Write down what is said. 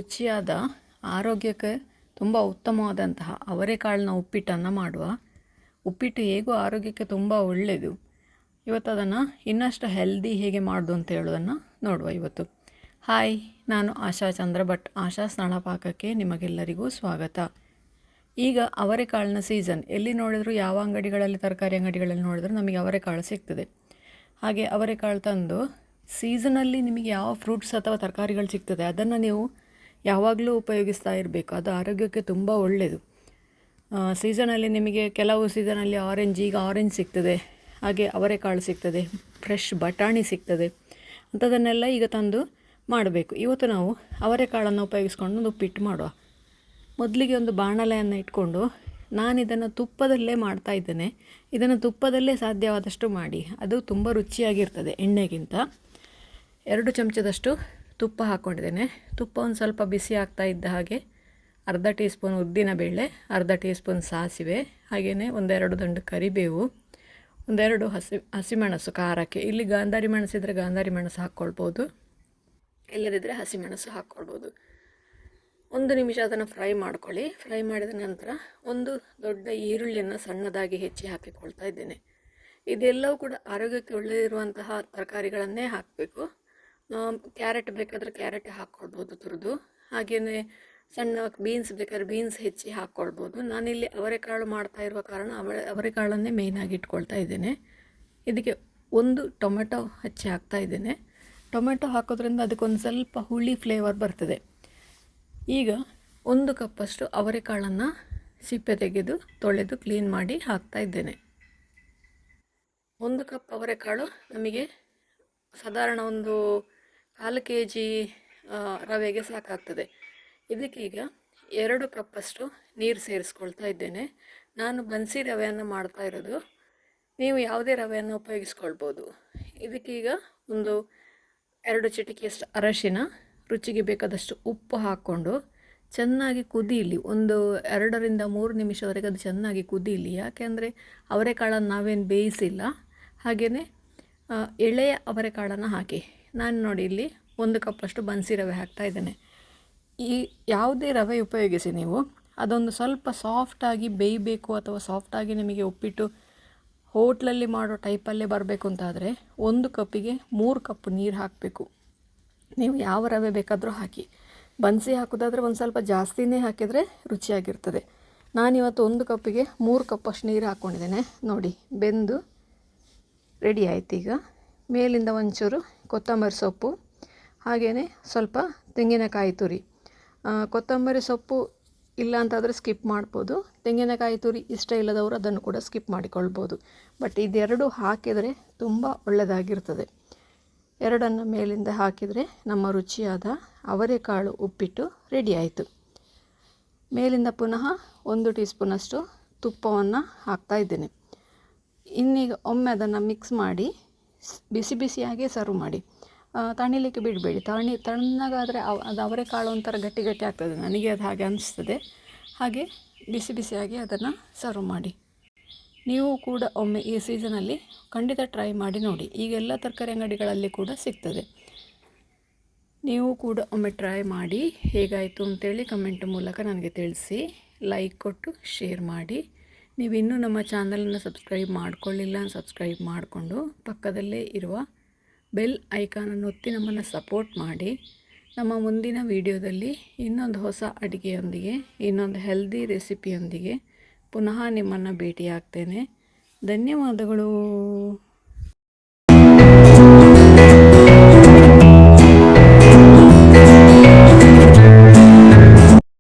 ರುಚಿಯಾದ ಆರೋಗ್ಯಕ್ಕೆ ತುಂಬ ಉತ್ತಮವಾದಂತಹ ಅವರೆಕಾಳನ್ನ ಉಪ್ಪಿಟ್ಟನ್ನು ಮಾಡುವ. ಉಪ್ಪಿಟ್ಟು ಹೇಗೂ ಆರೋಗ್ಯಕ್ಕೆ ತುಂಬ ಒಳ್ಳೆಯದು. ಇವತ್ತು ಅದನ್ನು ಇನ್ನಷ್ಟು ಹೆಲ್ದಿ ಹೇಗೆ ಮಾಡೋದು ಅಂತ ಹೇಳೋದನ್ನು ನೋಡುವ ಇವತ್ತು. ಹಾಯ್, ನಾನು ಆಶಾ ಚಂದ್ರ ಭಟ್. ಆಶಾ ಸ್ನಳಪಾಕಕ್ಕೆ ನಿಮಗೆಲ್ಲರಿಗೂ ಸ್ವಾಗತ. ಈಗ ಅವರೆಕಾಳಿನ ಸೀಸನ್. ಎಲ್ಲಿ ನೋಡಿದರೂ ಯಾವ ಅಂಗಡಿಗಳಲ್ಲಿ, ತರಕಾರಿ ಅಂಗಡಿಗಳಲ್ಲಿ ನೋಡಿದರೂ ನಮಗೆ ಅವರೆಕಾಳು ಸಿಗ್ತದೆ. ಹಾಗೆ ಅವರೆಕಾಳು ತಂದು ಸೀಸನಲ್ಲಿ ನಿಮಗೆ ಯಾವ ಫ್ರೂಟ್ಸ್ ಅಥವಾ ತರಕಾರಿಗಳು ಸಿಗ್ತದೆ ಅದನ್ನು ನೀವು ಯಾವಾಗಲೂ ಉಪಯೋಗಿಸ್ತಾ ಇರಬೇಕು. ಅದು ಆರೋಗ್ಯಕ್ಕೆ ತುಂಬ ಒಳ್ಳೆಯದು. ಸೀಸನಲ್ಲಿ ನಿಮಗೆ ಕೆಲವು ಸೀಸನಲ್ಲಿ ಈಗ ಆರೆಂಜ್ ಸಿಗ್ತದೆ, ಹಾಗೆ ಅವರೆಕಾಳು ಸಿಗ್ತದೆ, ಫ್ರೆಶ್ ಬಟಾಣಿ ಸಿಗ್ತದೆ. ಅಂಥದ್ದನ್ನೆಲ್ಲ ಈಗ ತಂದು ಮಾಡಬೇಕು. ಇವತ್ತು ನಾವು ಅವರೆಕಾಳನ್ನು ಉಪಯೋಗಿಸ್ಕೊಂಡು ಒಂದು ಉಪ್ಪಿಟ್ಟು ಮಾಡುವ. ಮೊದಲಿಗೆ ಒಂದು ಬಾಣಲೆಯನ್ನು ಇಟ್ಕೊಂಡು ನಾನಿದನ್ನು ತುಪ್ಪದಲ್ಲೇ ಮಾಡ್ತಾ ಇದ್ದೇನೆ. ಇದನ್ನು ತುಪ್ಪದಲ್ಲೇ ಸಾಧ್ಯವಾದಷ್ಟು ಮಾಡಿ, ಅದು ತುಂಬ ರುಚಿಯಾಗಿರ್ತದೆ ಎಣ್ಣೆಗಿಂತ. 2 ಚಮಚದಷ್ಟು ತುಪ್ಪ ಹಾಕ್ಕೊಂಡಿದ್ದೇನೆ. ತುಪ್ಪ ಒಂದು ಸ್ವಲ್ಪ ಬಿಸಿ ಆಗ್ತಾ ಇದ್ದ ಹಾಗೆ ಅರ್ಧ ಟೀ ಸ್ಪೂನ್ ಉದ್ದಿನಬೇಳೆ, ಅರ್ಧ ಟೀ ಸ್ಪೂನ್ ಸಾಸಿವೆ, ಹಾಗೆಯೇ 1-2 ದಂಡು ಕರಿಬೇವು, 1-2 ಹಸಿಮೆಣಸು ಖಾರಕ್ಕೆ. ಇಲ್ಲಿ ಗಾಂಧಾರಿ ಮೆಣಸಿದ್ರೆ ಗಾಂಧಾರಿ ಮೆಣಸು ಹಾಕ್ಕೊಳ್ಬೋದು, ಇಲ್ಲದಿದ್ದರೆ ಹಸಿಮೆಣಸು ಹಾಕ್ಕೊಳ್ಬೋದು. 1 ನಿಮಿಷ ಅದನ್ನು ಫ್ರೈ ಮಾಡ್ಕೊಳ್ಳಿ. ಫ್ರೈ ಮಾಡಿದ ನಂತರ ಒಂದು ದೊಡ್ಡ ಈರುಳ್ಳಿಯನ್ನು ಸಣ್ಣದಾಗಿ ಹೆಚ್ಚಿ ಹಾಕಿಕೊಳ್ತಾ ಇದ್ದೇನೆ. ಇದೆಲ್ಲವೂ ಕೂಡ ಆರೋಗ್ಯಕ್ಕೆ ಒಳ್ಳೆಯದಿರುವಂತಹ ತರಕಾರಿಗಳನ್ನೇ ಹಾಕಬೇಕು. ಕ್ಯಾರೆಟ್ ಬೇಕಾದರೆ ಕ್ಯಾರೆಟ್ ಹಾಕ್ಕೊಳ್ಬೋದು ತುರಿದು, ಹಾಗೆಯೇ ಸಣ್ಣ ಬೀನ್ಸ್ ಬೇಕಾದ್ರೆ ಬೀನ್ಸ್ ಹೆಚ್ಚಿ ಹಾಕ್ಕೊಳ್ಬೋದು. ನಾನಿಲ್ಲಿ ಅವರೆಕಾಳು ಮಾಡ್ತಾ ಇರುವ ಕಾರಣ ಅವರೆಕಾಳನ್ನೇ ಮೇಯ್ನಾಗಿ ಇಟ್ಕೊಳ್ತಾ ಇದ್ದೇನೆ. ಇದಕ್ಕೆ 1 ಟೊಮೆಟೊ ಹೆಚ್ಚಿ ಹಾಕ್ತಾ ಇದ್ದೇನೆ. ಟೊಮೆಟೊ ಹಾಕೋದ್ರಿಂದ ಅದಕ್ಕೊಂದು ಸ್ವಲ್ಪ ಹುಳಿ ಫ್ಲೇವರ್ ಬರ್ತದೆ. ಈಗ 1 ಕಪ್ಪಷ್ಟು ಅವರೆಕಾಳನ್ನು ಸಿಪ್ಪೆ ತೆಗೆದು ತೊಳೆದು ಕ್ಲೀನ್ ಮಾಡಿ ಹಾಕ್ತಾ ಇದ್ದೇನೆ. 1 ಕಪ್ ಅವರೆಕಾಳು ನಮಗೆ ಸಾಧಾರಣ ಒಂದು 1/4 kg ರವೆಗೆ ಸಾಕಾಗ್ತದೆ. ಇದಕ್ಕೆ ಈಗ 2 ಕಪ್ಪಷ್ಟು ನೀರು ಸೇರಿಸ್ಕೊಳ್ತಾ ಇದ್ದೇನೆ. ನಾನು ಬನ್ಸಿ ರವೆಯನ್ನು ಮಾಡ್ತಾ ಇರೋದು, ನೀವು ಯಾವುದೇ ರವೆಯನ್ನು ಉಪಯೋಗಿಸ್ಕೊಳ್ಬೋದು. ಇದಕ್ಕೀಗ ಒಂದು 2 ಚಿಟಿಕೆಯಷ್ಟು ಅರಶಿನ, ರುಚಿಗೆ ಬೇಕಾದಷ್ಟು ಉಪ್ಪು ಹಾಕ್ಕೊಂಡು ಚೆನ್ನಾಗಿ ಕುದೀಲಿ. ಒಂದು 2-3 ನಿಮಿಷವರೆಗೆ ಅದು ಚೆನ್ನಾಗಿ ಕುದೀಲಿ. ಯಾಕೆಂದರೆ ಅವರೆಕಾಳನ್ನು ನಾವೇನು ಬೇಯಿಸಿಲ್ಲ. ಹಾಗೆಯೇ ಎಳೆಯ ಅವರೆಕಾಳನ್ನು ಹಾಕಿ. ನಾನು ನೋಡಿ ಇಲ್ಲಿ 1 ಕಪ್ಪಷ್ಟು ಬನ್ಸಿ ರವೆ ಹಾಕ್ತಾ ಇದ್ದೇನೆ. ಈ ಯಾವುದೇ ರವೆ ಉಪಯೋಗಿಸಿ ನೀವು, ಅದೊಂದು ಸ್ವಲ್ಪ ಸಾಫ್ಟಾಗಿ ಬೇಯಬೇಕು ಅಥವಾ ಸಾಫ್ಟಾಗಿ ನಿಮಗೆ ಉಪ್ಪಿಟ್ಟು ಹೋಟ್ಲಲ್ಲಿ ಮಾಡೋ ಟೈಪಲ್ಲೇ ಬರಬೇಕು ಅಂತಾದರೆ 1 ಕಪ್ಪಿಗೆ 3 ಕಪ್ ನೀರು ಹಾಕಬೇಕು. ನೀವು ಯಾವ ರವೆ ಬೇಕಾದರೂ ಹಾಕಿ. ಬನ್ಸಿ ಹಾಕೋದಾದರೆ ಒಂದು ಸ್ವಲ್ಪ ಜಾಸ್ತಿನೇ ಹಾಕಿದರೆ ರುಚಿಯಾಗಿರ್ತದೆ. ನಾನಿವತ್ತು 1 ಕಪ್ಪಿಗೆ 3 ಕಪ್ಪಷ್ಟು ನೀರು ಹಾಕ್ಕೊಂಡಿದ್ದೇನೆ. ನೋಡಿ, ಬೆಂದು ರೆಡಿ ಆಯ್ತು. ಈಗ ಮೇಲಿಂದ ಒಂಚೂರು ಕೊತ್ತಂಬರಿ ಸೊಪ್ಪು, ಹಾಗೆಯೇ ಸ್ವಲ್ಪ ತೆಂಗಿನಕಾಯಿ ತುರಿ. ಕೊತ್ತಂಬರಿ ಸೊಪ್ಪು ಇಲ್ಲ ಅಂತಾದರೆ ಸ್ಕಿಪ್ ಮಾಡ್ಬೋದು. ತೆಂಗಿನಕಾಯಿ ತುರಿ ಇಷ್ಟ ಇಲ್ಲದವರು ಅದನ್ನು ಕೂಡ ಸ್ಕಿಪ್ ಮಾಡಿಕೊಳ್ಬೋದು. ಬಟ್ ಇದೆರಡು ಹಾಕಿದರೆ ತುಂಬ ಒಳ್ಳೆಯದಾಗಿರ್ತದೆ. ಎರಡನ್ನು ಮೇಲಿಂದ ಹಾಕಿದರೆ ನಮ್ಮ ರುಚಿಯಾದ ಅವರೆಕಾಳು ಉಪ್ಪಿಟ್ಟು ರೆಡಿ ಆಯಿತು. ಮೇಲಿಂದ ಪುನಃ 1 ಟೀ ಸ್ಪೂನಷ್ಟು ತುಪ್ಪವನ್ನು ಹಾಕ್ತಾ ಇದ್ದೇನೆ. ಇನ್ನೀಗ ಒಮ್ಮೆ ಅದನ್ನು ಮಿಕ್ಸ್ ಮಾಡಿ ಬಿಸಿ ಬಿಸಿಯಾಗಿ ಸರ್ವ್ ಮಾಡಿ. ತಣಿಲಿಕ್ಕೆ ಬಿಡಬೇಡಿ. ತಣ್ಣಗಾದರೆ ಅದು ಅವರೆಕಾಳು ಒಂಥರ ಗಟ್ಟಿ ಗಟ್ಟಿ ಆಗ್ತದೆ. ನನಗೆ ಅದು ಹಾಗೆ ಅನಿಸ್ತದೆ. ಹಾಗೆ ಬಿಸಿ ಬಿಸಿಯಾಗಿ ಅದನ್ನು ಸರ್ವ್ ಮಾಡಿ. ನೀವು ಕೂಡ ಒಮ್ಮೆ ಈ ಸೀಸನಲ್ಲಿ ಖಂಡಿತ ಟ್ರೈ ಮಾಡಿ ನೋಡಿ. ಈಗ ಎಲ್ಲ ತರಕಾರಿ ಅಂಗಡಿಗಳಲ್ಲಿ ಕೂಡ ಸಿಗ್ತದೆ. ನೀವು ಕೂಡ ಒಮ್ಮೆ ಟ್ರೈ ಮಾಡಿ ಹೇಗಾಯಿತು ಅಂತೇಳಿ ಕಮೆಂಟ್ ಮೂಲಕ ನನಗೆ ತಿಳಿಸಿ. ಲೈಕ್ ಕೊಟ್ಟು ಶೇರ್ ಮಾಡಿ. ನೀವು ಇನ್ನೂ ನಮ್ಮ ಚಾನಲನ್ನು ಸಬ್ಸ್ಕ್ರೈಬ್ ಮಾಡಿಕೊಳ್ಳಿಲ್ಲ, ಸಬ್ಸ್ಕ್ರೈಬ್ ಮಾಡಿಕೊಂಡು ಪಕ್ಕದಲ್ಲೇ ಇರುವ ಬೆಲ್ ಐಕಾನನ್ನು ಒತ್ತಿ ನಮ್ಮನ್ನು ಸಪೋರ್ಟ್ ಮಾಡಿ. ನಮ್ಮ ಮುಂದಿನ ವಿಡಿಯೋದಲ್ಲಿ ಇನ್ನೊಂದು ಹೊಸ ಅಡುಗೆಯೊಂದಿಗೆ, ಇನ್ನೊಂದು ಹೆಲ್ದಿ ರೆಸಿಪಿಯೊಂದಿಗೆ ಪುನಃ ನಿಮ್ಮನ್ನು ಭೇಟಿಯಾಗ್ತೇನೆ. ಧನ್ಯವಾದಗಳು.